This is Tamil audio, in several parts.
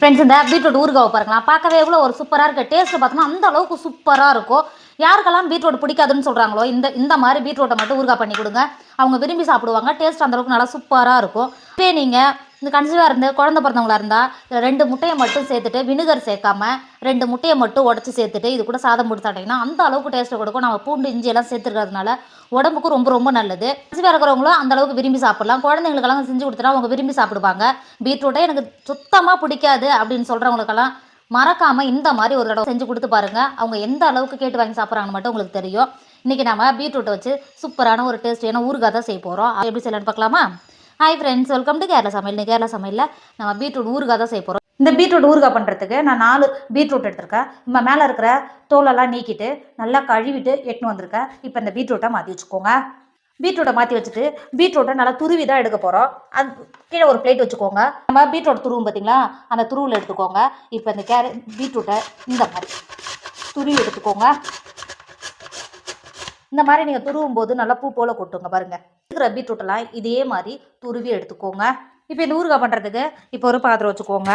ஃப்ரெண்ட்ஸ், இந்த பீட்ரூட் ஊறுகாவை பாருங்களா, பார்க்கவே எவ்வளோ ஒரு சூப்பராக இருக்குது. டேஸ்ட்டு பார்த்தோம்னா அந்த அளவுக்கு சூப்பராக இருக்கும். யாருக்கெல்லாம் பீட்ரூட் பிடிக்காதுன்னு சொல்கிறாங்களோ, இந்த இந்த மாதிரி பீட்ரூட்டை மட்டும் ஊறுகாய் பண்ணி கொடுங்க. அவங்க விரும்பி சாப்பிடுவாங்க. டேஸ்ட் அந்தளவுக்கு நல்லா சூப்பராக இருக்கும். இதே நீங்கள் இந்த கன்சீவாக இருந்து குழந்தை பிறந்தவங்களா இருந்தால் 2 முட்டையை மட்டும் சேர்த்துட்டு வினிகர் சேர்க்காம 2 முட்டையை மட்டும் உடச்சி சேர்த்துட்டு இது கூட சாதம் போட்டு சாப்பிட்டிங்கன்னா அந்த அளவுக்கு டேஸ்ட்டு கொடுக்கும். நம்ம பூண்டு இஞ்சி எல்லாம் சேர்த்துக்கிறதுனால உடம்புக்கு ரொம்ப ரொம்ப நல்லது. கன்சீவாக இருக்கிறவங்களும் அந்த அளவுக்கு விரும்பி சாப்பிடலாம். குழந்தைங்களுக்கெல்லாம் செஞ்சு கொடுத்தா அவங்க விரும்பி சாப்பிடுவாங்க. பீட்ரூட்டை எனக்கு சுத்தமாக பிடிக்காது அப்படின்னு சொல்கிறவங்களுக்கெல்லாம் மறக்காமல் இந்த மாதிரி ஒரு தடவை செஞ்சு கொடுத்து பாருங்கள். அவங்க எந்த அளவுக்கு கேட்டு வாங்கி சாப்பிட்றாங்கன்னு மட்டும் உங்களுக்கு தெரியும். இன்றைக்கி நம்ம பீட்ரூட்டை வச்சு சூப்பரான ஒரு டேஸ்டியான ஊறுகாய் தான் செய்ய போகிறோம். எப்படி செய்யலான்னு பார்க்கலாமா? Hi friends, welcome to Kerala சமையல். இந்த கேரளா சமையலில் நம்ம பீட்ரூட் ஊறுகாய் தான் செய்ய போகிறோம். இந்த பீட்ரூட் ஊறுகாய் பண்ணுறதுக்கு நான் 4 பீட்ரூட் எடுத்திருக்கேன். நம்ம மேலே இருக்கிற தோலெல்லாம் நீக்கிட்டு நல்லா கழுவிட்டு எட்டுன்னு வந்திருக்கேன். இப்போ இந்த பீட்ரூட்டை மாற்றி வச்சுக்கோங்க. பீட்ரூட்டை மாற்றி வச்சுட்டு பீட்ரூட்டை நல்லா துருவி தான் எடுக்க போகிறோம். அது கீழே ஒரு பிளேட் வச்சுக்கோங்க. நம்ம பீட்ரூட் துருவும் பார்த்தீங்களா, அந்த துருவில் எடுத்துக்கோங்க. இப்போ இந்த பீட்ரூட்டை இந்த மாதிரி துருவி எடுத்துக்கோங்க. இந்த மாதிரி நீங்கள் துருவும் போது நல்லா பூ போல் கொட்டுங்க பாருங்கள். இருக்கிற பீட்ரூட்டெல்லாம் இதே மாதிரி துருவி எடுத்துக்கோங்க. இப்போ இந்த ஊறுகாய் பண்ணுறதுக்கு இப்போ ஒரு பாத்திரம் வச்சுக்கோங்க.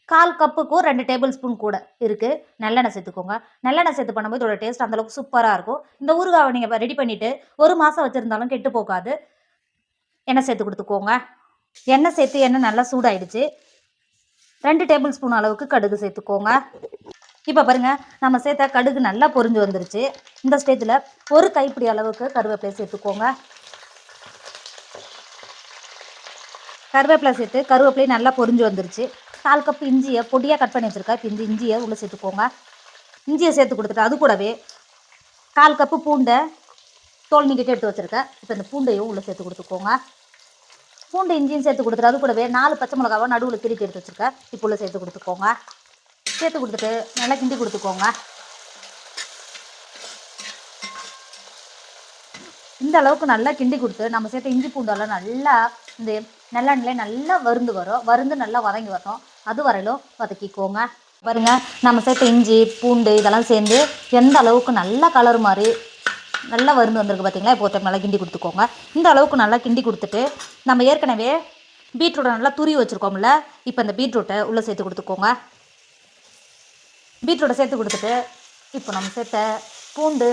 1/4 கப்புக்கும் 2 டேபிள் ஸ்பூன் கூட இருக்குது நல்லெண்ணெய் சேர்த்துக்கோங்க. நல்லெண்ணெய் சேர்த்து பண்ணும்போது இதோட டேஸ்ட் அந்தளவுக்கு சூப்பராக இருக்கும். இந்த ஊறுகாவை நீங்கள் ரெடி பண்ணிவிட்டு 1 மாதம் வச்சுருந்தாலும் கெட்டு போகாது. எண்ணெய் சேர்த்து கொடுத்துக்கோங்க. எண்ணெய் சேர்த்து எண்ணெய் நல்லா சூடாயிடுச்சு. 2 டேபிள் ஸ்பூன் அளவுக்கு கடுகு சேர்த்துக்கோங்க. இப்போ பாருங்கள், நம்ம சேர்த்த கடுகு நல்லா பொரிஞ்சு வந்துருச்சு. இந்த ஸ்டேஜில் ஒரு கைப்பிடி அளவுக்கு கருவேப்பிலை சேர்த்துக்கோங்க. கருவேப்பிலை சேர்த்து கருவேப்பிலை நல்லா பொரிஞ்சு வந்துருச்சு. 1/4 கப் இஞ்சியை பொடியாக கட் பண்ணி வச்சுருக்கேன். இப்போ இந்த இஞ்சியை உள்ளே சேர்த்துக்கோங்க. இஞ்சியை சேர்த்து கொடுத்துட்டு அது கூடவே 1/4 கப்பு பூண்டை தோல் நீக்கிட்டு எடுத்து வச்சுருக்கேன். இப்போ இந்த பூண்டையும் உள்ளே சேர்த்து கொடுத்துக்கோங்க. பூண்டு இஞ்சியும் சேர்த்து கொடுத்துட்டு அது கூடவே 4 பச்சை மிளகாவை நடுவில் திருப்பி எடுத்து வச்சுருக்கேன். இப்போ உள்ளே சேர்த்து கொடுத்துக்கோங்க. சேர்த்து கொடுத்துட்டு நல்லா கிண்டி கொடுத்துக்கோங்க. இந்த அளவுக்கு நல்லா கிண்டி கொடுத்து நம்ம சேர்த்த இஞ்சி பூண்டெல்லாம் நல்லா இந்த நல்லெண்ணெயிலே நல்லா வருந்து வரும். வருந்து நல்லா வதங்கி வரணும். அது வரையிலும் வதக்கிக்கோங்க. பாருங்கள், நம்ம சேர்த்த இஞ்சி பூண்டு இதெல்லாம் சேர்ந்து எந்த அளவுக்கு நல்லா கலர் மாதிரி நல்லா வருந்து வந்திருக்கு பார்த்தீங்களா. இப்போ டைம் நல்லா கிண்டி கொடுத்துக்கோங்க. இந்த அளவுக்கு நல்லா கிண்டி கொடுத்துட்டு நம்ம ஏற்கனவே பீட்ரூட்டை நல்லா துருவி வச்சுருக்கோம்ல, இப்போ இந்த பீட்ரூட்டை உள்ளே சேர்த்து கொடுத்துக்கோங்க. பீட்ரூட்டை சேர்த்து கொடுத்துட்டு இப்போ நம்ம சேர்த்த பூண்டு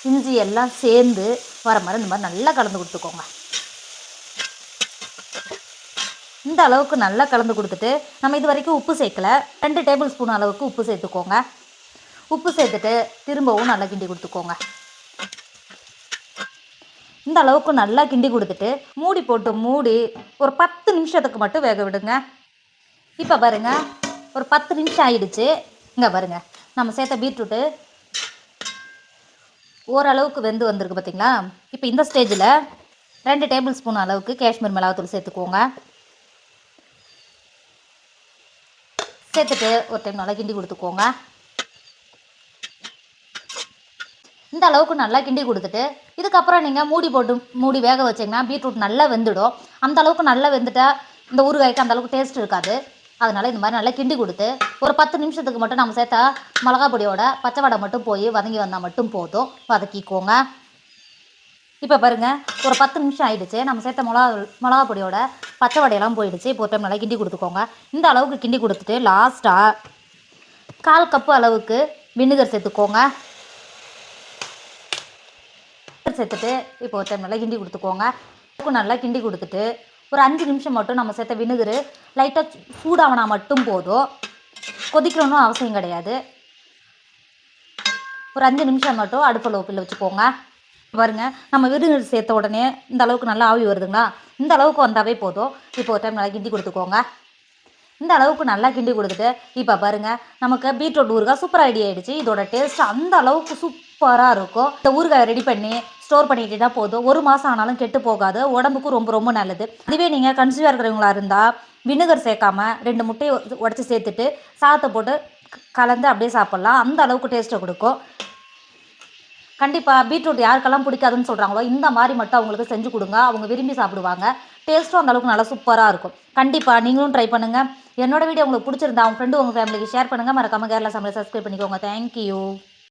இஞ்சி எல்லாம் சேர்ந்து வர மாதிரி இந்த மாதிரி நல்லா கலந்து கொடுத்துக்கோங்க. இந்த அளவுக்கு நல்லா கலந்து கொடுத்துட்டு நம்ம இது வரைக்கும் உப்பு சேர்க்கல. 2 டேபிள் ஸ்பூன் அளவுக்கு உப்பு சேர்த்துக்கோங்க. உப்பு சேர்த்துட்டு திரும்பவும் நல்லா கிண்டி கொடுத்துக்கோங்க. இந்த அளவுக்கு நல்லா கிண்டி கொடுத்துட்டு மூடி போட்டு மூடி ஒரு 10 நிமிஷத்துக்கு மட்டும் வேக விடுங்க. இப்போ பாருங்கள், ஒரு 10 நிமிஷம் ஆயிடுச்சு. இங்கே பாருங்கள், நம்ம சேர்த்த பீட்ரூட்டு ஓரளவுக்கு வெந்து வந்திருக்கு பார்த்தீங்களா. இப்போ இந்த ஸ்டேஜில் 2 டேபிள் ஸ்பூன் அளவுக்கு காஷ்மீர் மிளகாத்தூள் சேர்த்துக்கோங்க. சேர்த்துட்டு ஒரு டைம் நல்லா கிண்டி கொடுத்துக்கோங்க. இந்த அளவுக்கு நல்லா கிண்டி கொடுத்துட்டு இதுக்கப்புறம் நீங்கள் மூடி வேக வச்சிங்கன்னா பீட்ரூட் நல்லா வெந்துடும். அந்த அளவுக்கு நல்லா வெந்துட்டா இந்த ஊறுகாய்க்கு அந்தளவுக்கு டேஸ்ட் இருக்காது. அதனால் இந்த மாதிரி நல்லா கிண்டி கொடுத்து ஒரு 10 நிமிஷத்துக்கு மட்டும் நம்ம சேர்த்தா மிளகா பொடியோட பச்சை வடை மட்டும் போய் வதங்கி வந்தால் மட்டும் போதும். வதக்கிக்கோங்க. இப்போ பாருங்கள், ஒரு 10 நிமிஷம் ஆகிடுச்சு. நம்ம சேர்த்த மிளகா பொடியோட பச்சை வடையெல்லாம் போயிடுச்சு. இப்போ ஒரு டைம் நல்லா கிண்டி கொடுத்துக்கோங்க. இந்த அளவுக்கு கிண்டி கொடுத்துட்டு லாஸ்ட்டாக 1/4 கப்பு அளவுக்கு வினிகர் சேர்த்துக்கோங்க. சேர்த்துட்டு இப்போ ஒரு டைம் நல்லா கிண்டி கொடுத்துக்கோங்க. நல்லா கிண்டி கொடுத்துட்டு ஒரு 5 நிமிஷம் மட்டும் நம்ம சேர்த்த வினிகரு லைட்டாக சூடாகனா மட்டும் போதும். கொதிக்கணும்னு அவசியம் கிடையாது. ஒரு 5 நிமிஷம் மட்டும் அடுப்பு லோப்பில் வச்சுக்கோங்க. பாருங்கள், நம்ம வினிகர் சேர்த்த உடனே இந்த அளவுக்கு நல்லா ஆவி வருதுங்களா. இந்த அளவுக்கு வந்தாவே போதும். இப்போ ஒரு டைம் நல்லா கிண்டி கொடுத்துக்கோங்க. இந்த அளவுக்கு நல்லா கிண்டி கொடுத்துட்டு இப்போ பாருங்கள், நமக்கு பீட்ரூட் ஊறுகாய் சூப்பராக ரெடி ஆகிடுச்சு. இதோட டேஸ்ட் அந்த அளவுக்கு சூப்பராக இருக்கும். இந்த ஊறுகாயை ரெடி பண்ணி ஸ்டோர் பண்ணிக்கிட்டே போதும். 1 மாதம் ஆனாலும் கெட்டு போகாது. உடம்புக்கும் ரொம்ப ரொம்ப நல்லது. அதுவே நீங்கள் கன்சீவாக இருக்கிறவங்களா இருந்தால் வினிகர் சேர்க்காம 2 முட்டையை உடச்சி சேர்த்துட்டு சாதத்தை போட்டு கலந்து அப்படியே சாப்பிட்லாம். அந்த அளவுக்கு டேஸ்ட்டை கொடுக்கும். கண்டிப்பாக பீட்ரூட் யாருக்கெல்லாம் பிடிக்காதுன்னு சொல்கிறாங்களோ இந்த மாதிரி மட்டும் அவங்களுக்கு செஞ்சு கொடுங்க. அவங்க விரும்பி சாப்பிடுவாங்க. டேஸ்ட்டும் அந்தளவுக்கு நல்லா சூப்பராக இருக்கும். கண்டிப்பாக நீங்களும் ட்ரை பண்ணுங்கள். என்னோடய வீடியோ உங்களுக்கு பிடிச்சிருந்தா உங்கள் ஃப்ரெண்டு உங்கள் ஃபேமிலிக்கு ஷேர் பண்ணுங்கள். மறக்காமல் கேரளா சமையல் சப்ஸ்கிரைப் பண்ணிக்கோங்க. தேங்க்யூ.